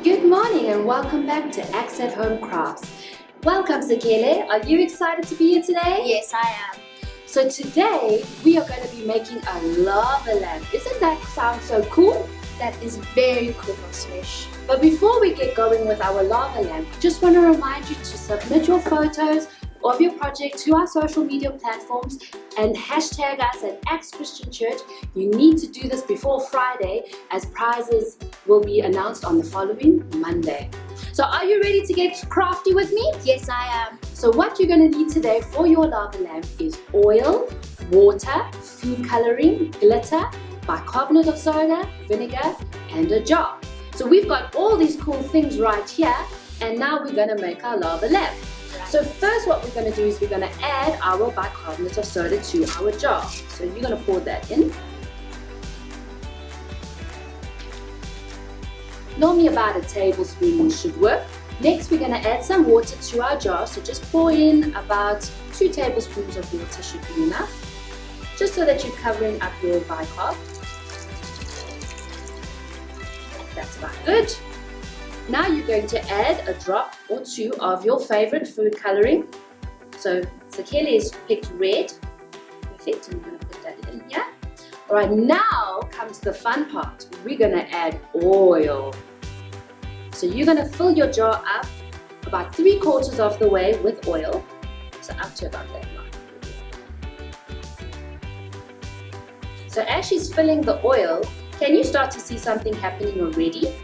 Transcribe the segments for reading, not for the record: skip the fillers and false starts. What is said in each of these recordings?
Good morning and welcome back to Axe at Home Crafts. Welcome Sekele, are you excited to be here today? Yes, I am. So today we are going to be making a lava lamp. Isn't that sound so cool? That is very cool, Swish. But before we get going with our lava lamp, we just want to remind you to submit your photos of your project to our social media platforms and hashtag us at Axe Christian Church. You need to do this before Friday as prizes will be announced on the following Monday. So are you ready to get crafty with me? Yes, I am. So what you're going to need today for your lava lamp is oil, water, food coloring, glitter, bicarbonate of soda, vinegar, and a jar. So we've got all these cool things right here, and now we're going to make our lava lamp. So first what we're going to do is we're going to add our bicarbonate of soda to our jar. So you're going to pour that in. Normally about a tablespoon should work. Next we're going to add some water to our jar. So just pour in about 2 tablespoons of water should be enough. Just so that you're covering up your bicarb. That's about good. Now you're going to add a drop or 2 of your favorite food coloring. So Sekele has picked red. Perfect, I'm going to put that in here. Alright, now comes the fun part. We're going to add oil. So you're going to fill your jar up about 3/4 of the way with oil. So up to about that mark. So as she's filling the oil, can you start to see something happening already?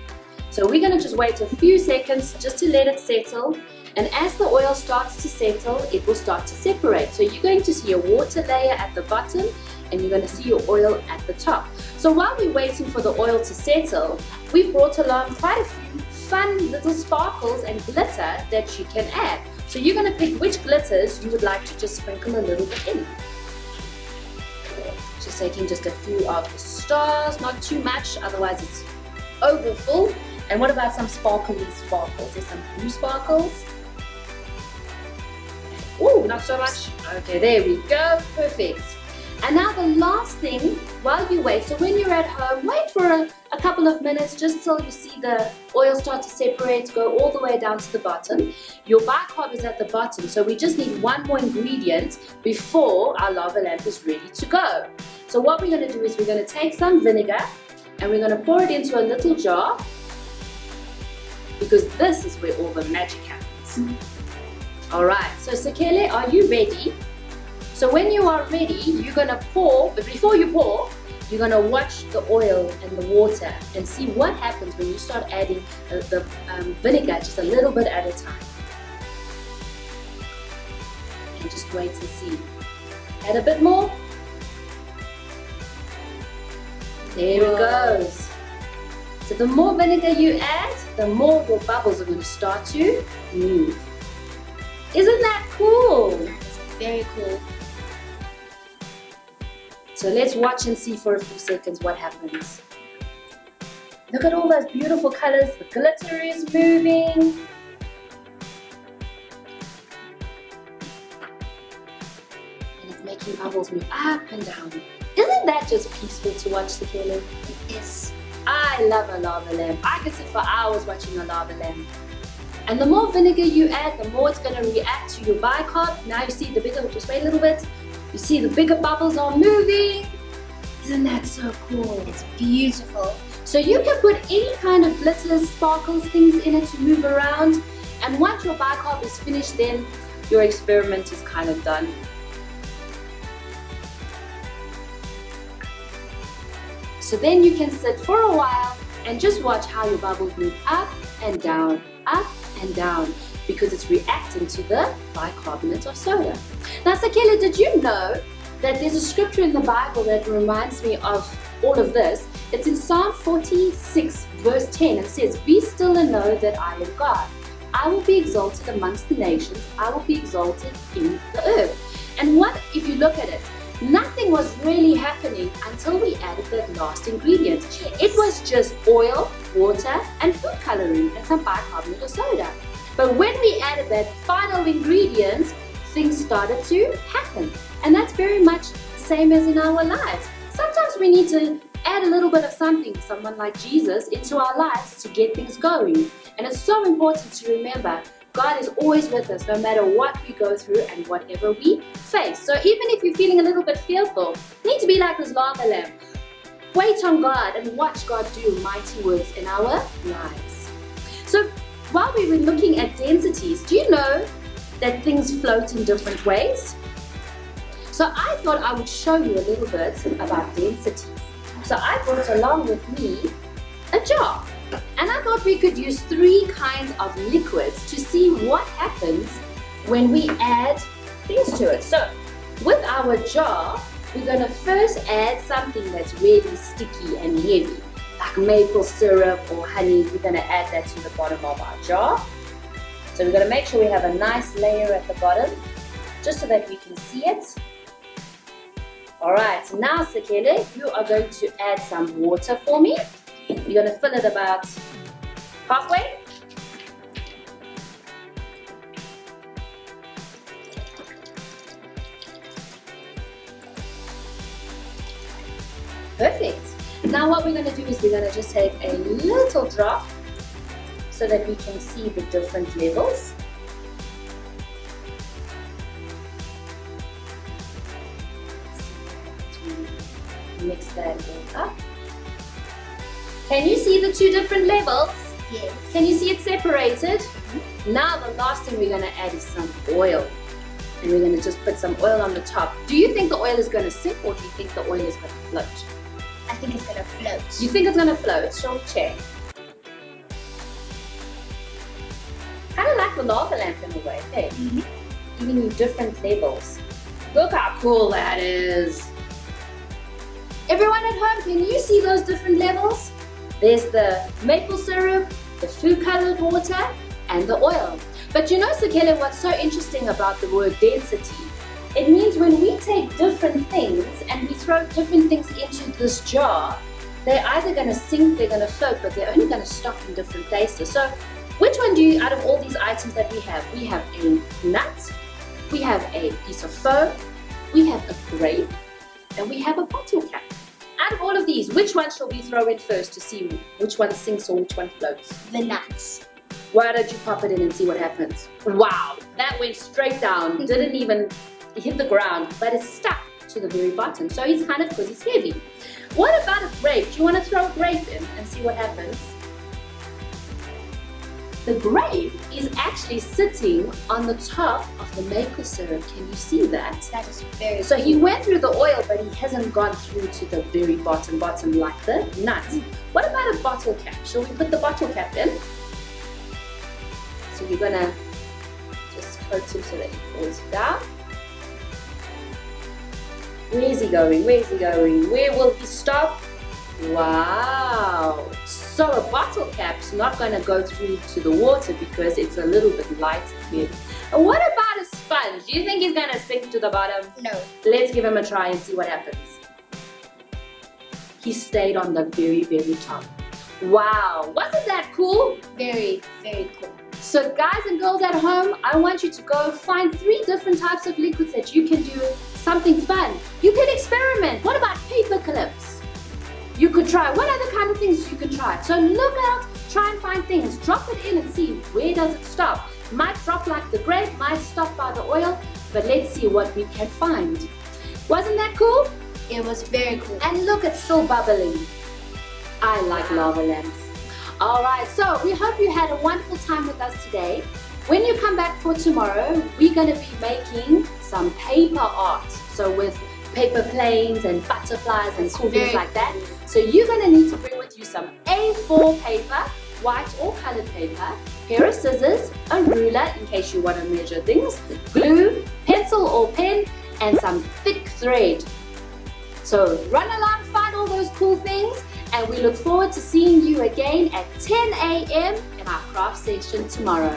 So we're going to just wait a few seconds just to let it settle, and as the oil starts to settle, it will start to separate. So you're going to see a water layer at the bottom and you're going to see your oil at the top. So while we're waiting for the oil to settle, we've brought along quite a few fun little sparkles and glitter that you can add. So you're going to pick which glitters you would like to just sprinkle a little bit in. Just taking just a few of the stars, not too much, otherwise it's overfull. And what about some sparkly sparkles? There's some blue sparkles. Oh, not so much. Okay, there we go. Perfect. And now the last thing, while you wait, so when you're at home, wait for a couple of minutes just till you see the oil start to separate, go all the way down to the bottom. Your bicarb is at the bottom, so we just need one more ingredient before our lava lamp is ready to go. So what we're going to do is we're going to take some vinegar and we're going to pour it into a little jar, because this is where all the magic happens. Alright, so Sekele, are you ready? So when you are ready, you're going to pour, but before you pour, you're going to watch the oil and the water and see what happens when you start adding the vinegar just a little bit at a time. And just wait and see. Add a bit more. There it goes. So the more vinegar you add, the more your bubbles are going to start to move. Isn't that cool? It's very cool. So let's watch and see for a few seconds what happens. Look at all those beautiful colors. The glitter is moving. And it's making bubbles move up and down. Isn't that just peaceful to watch, Sekele? It is. I love a lava lamp. I could sit for hours watching a lava lamp. And the more vinegar you add, the more it's going to react to your bicarb. Now you see the bigger, just wait a little bit. You see the bigger bubbles are moving. Isn't that so cool? It's beautiful. So you can put any kind of glitters, sparkles, things in it to move around. And once your bicarb is finished, then your experiment is kind of done. So then you can sit for a while and just watch how your bubbles move up and down, because it's reacting to the bicarbonate of soda. Now Sekele, did you know that there's a scripture in the Bible that reminds me of all of this? It's in Psalm 46 verse 10. It says, "Be still and know that I am God. I will be exalted amongst the nations. I will be exalted in the earth." And what if you look at it? Nothing was really happening until we added that last ingredient. It was just oil, water, and food coloring, and some bicarbonate of soda. But when we added that final ingredient, things started to happen. And that's very much the same as in our lives. Sometimes we need to add a little bit of something, someone like Jesus, into our lives to get things going. And it's so important to remember God is always with us no matter what we go through and whatever we face. So even if you're feeling a little bit fearful, you need to be like this lava lamp. Wait on God and watch God do mighty works in our lives. So while we were looking at densities, do you know that things float in different ways? So I thought I would show you a little bit about densities. So I brought along with me a jar. And I thought we could use 3 kinds of liquids to see what happens when we add things to it. So with our jar, we're going to first add something that's really sticky and heavy, like maple syrup or honey. We're going to add that to the bottom of our jar. So we're going to make sure we have a nice layer at the bottom, just so that we can see it. Alright, now Sekele, you are going to add some water for me. You're going to fill it about halfway. Perfect. Now what we're going to do is we're going to just take a little drop so that we can see the different levels. Mix that all up. Can you see the 2 different levels? Yes. Can you see it separated? Now the last thing we're going to add is some oil. And we're going to just put some oil on the top. Do you think the oil is going to sink, or do you think the oil is going to float? I think it's going to float. You think it's going to float? Shall we check? Kind of like the lava lamp in a way, hey? Giving you different levels. Look how cool that is. Everyone at home, can you see those different levels? There's the maple syrup, the food-colored water, and the oil. But you know, Sekele, what's so interesting about the word density? It means when we take different things and we throw different things into this jar, they're either going to sink, they're going to float, but they're only going to stop in different places. So which one do you, out of all these items that we have a nut, we have a piece of foam, we have a grape, and we have a bottle cap. Out of all of these, which one shall we throw in first to see which one sinks or which one floats? The nuts. Why don't you pop it in and see what happens? Wow, that went straight down, didn't even hit the ground, but it's stuck to the very bottom. So it's kind of, because it's heavy. What about a grape? Do you want to throw a grape in and see what happens? The grape is actually sitting on the top of the maple syrup. Can you see that? That is very So he went through the oil, but he hasn't gone through to the very bottom like the nut. What about a bottle cap? Shall we put the bottle cap in? So you're gonna just coat him so that he falls down. Where is he going? Where is he going? Where will he stop? Wow! So a bottle cap's not going to go through to the water because it's a little bit light here. And what about a sponge? Do you think he's going to sink to the bottom? No. Let's give him a try and see what happens. He stayed on the very, very top. Wow! Wasn't that cool? Very, very cool. So guys and girls at home, I want you to go find 3 different types of liquids that you can do something fun. You can experiment. What about paper clips? You could try. What other kind of things you could try? So look out, try and find things. Drop it in and see where does it stop. Might drop like the grape, might stop by the oil, but let's see what we can find. Wasn't that cool? It was very cool. And look, it's still bubbling. I like lava lamps. Alright, so we hope you had a wonderful time with us today. When you come back for tomorrow, we're going to be making some paper art. So with paper planes and butterflies and cool things like that. So you're going to need to bring with you some A4 paper, white or colored paper, pair of scissors, a ruler in case you want to measure things, glue, pencil or pen, and some thick thread. So run along, find all those cool things, and we look forward to seeing you again at 10 a.m. in our craft session tomorrow.